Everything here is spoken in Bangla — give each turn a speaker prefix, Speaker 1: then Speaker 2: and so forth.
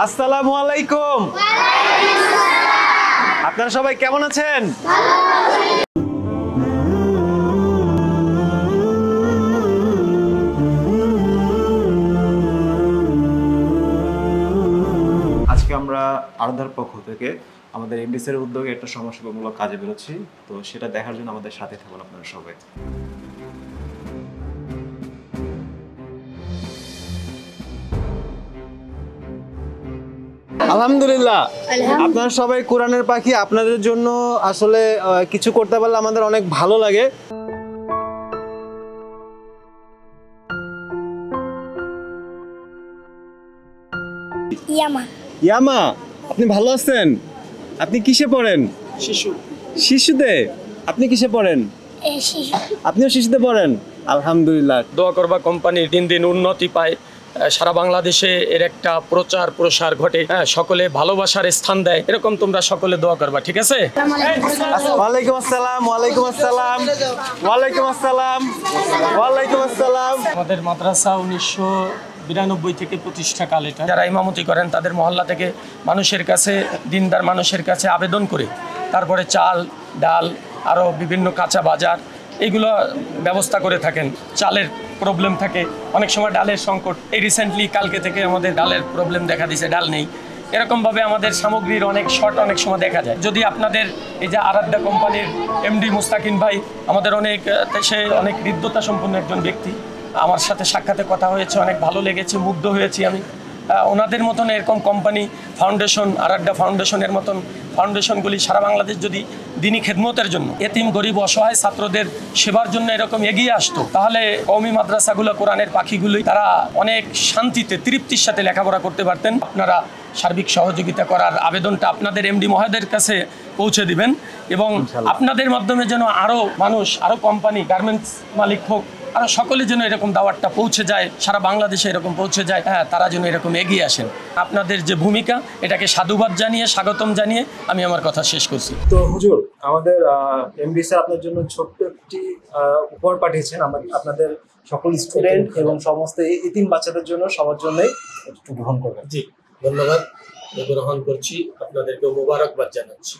Speaker 1: আসসালামু আলাইকুম। আপনারা সবাই কেমন আছেন? আজকে আমরা আরাধ্যার পক্ষ থেকে আমাদের এমডিসির উদ্যোগে একটা সমাজসেবামূলক কাজে বেরোচ্ছি, তো সেটা দেখার জন্য আমাদের সাথে থাকুন আপনারা সবাই। আলহামদুলিল্লাহ, আপনারা সবাই কোরআনের পাখি। আপনাদের জন্য আসলে কিছু করতে পারলে আমাদের অনেক ভালো লাগে। ইয়ামা, আপনি ভালো আছেন? আপনি কিসে পড়েন? শিশুতে। আপনি কিসে পড়েন? আপনিও শিশুতে পড়েন? আলহামদুলিল্লাহ।
Speaker 2: দোয়া করবা কোম্পানির দিন দিন উন্নতি পায়, সারা বাংলাদেশে এর একটা প্রচার প্রসার ঘটে, সকলে ভালোবাসার স্থান দেয়, এরকম তোমরা সকলে দোয়া করবা, ঠিক আছে?
Speaker 1: ওয়ালাইকুম আসসালাম। ওয়ালাইকুম আসসালাম। ওয়ালাইকুম আসসালাম। ওয়ালাইকুম আসসালাম।
Speaker 2: আমাদের মাদ্রাসা 1992 থেকে প্রতিষ্ঠাকাল। এটা যারা ইমামতি করেন তাদের মহল্লা থেকে মানুষের কাছে, দিনদার মানুষের কাছে আবেদন করে তারপরে চাল, ডাল, আরও বিভিন্ন কাঁচা বাজার এইগুলো ব্যবস্থা করে থাকেন। চালের প্রবলেম থাকে, অনেক সময় ডালের সংকট। এই রিসেন্টলি কালকে থেকে আমাদের ডালের প্রবলেম দেখা দিয়েছে, ডাল নেই। এরকমভাবে আমাদের সামগ্রীর অনেক শর্ট অনেক সময় দেখা যায়। যদি আপনাদের এই যে আরাধ্যা কোম্পানির এমডি মুস্তাকিন ভাই আমাদের অনেক দেশে অনেক হৃদ্যতা সম্পন্ন একজন ব্যক্তি, আমার সাথে সাক্ষাতে কথা হয়েছে, অনেক ভালো লেগেছে, মুগ্ধ হয়েছি আমি। ওনাদের মতন এরকম কোম্পানি, ফাউন্ডেশন, আরাধ্যা ফাউন্ডেশনের মতন ফাউন্ডেশনগুলি সারা বাংলাদেশ যদি দিনী খেদমতের জন্য, এতিম গরিব অসহায় ছাত্রদের সেবার জন্য এরকম এগিয়ে আসতো, তাহলে কওমি মাদ্রাসাগুলো, কোরআনের পাখিগুলি তারা অনেক শান্তিতে তৃপ্তির সাথে লেখাপড়া করতে পারতেন। আপনারা সার্বিক সহযোগিতা করার আবেদনটা আপনাদের এমডি মহোদয়ের কাছে পৌঁছে দিবেন এবং আপনাদের মাধ্যমে যেন আরও মানুষ, আরও কোম্পানি, গার্মেন্টস মালিক হোক, আরও সকলে যেন এরকম দাওয়াতটা পৌঁছে যায়, সারা বাংলাদেশে এরকম পৌঁছে যায়, তারা যেন এরকম এগিয়ে আসেন। আপনাদের যে ভূমিকা, এটাকে সাধুবাদ জানিয়ে, স্বাগতম জানিয়ে আমি আমার কথা শেষ করছি।
Speaker 1: তো হুজুর, আমাদের এমডি স্যার আপনার জন্য ছোট্ট একটি উপহার পাঠিয়েছেন। আপনাদের সকল স্টুডেন্ট এবং সমস্ত এতিম বাচ্চাদের জন্য, সবার জন্যই একটু গ্রহণ করবেন।
Speaker 2: জি, ধন্যবাদ, গ্রহণ করছি। আপনাদেরকে মোবারকবাদ জানাচ্ছি।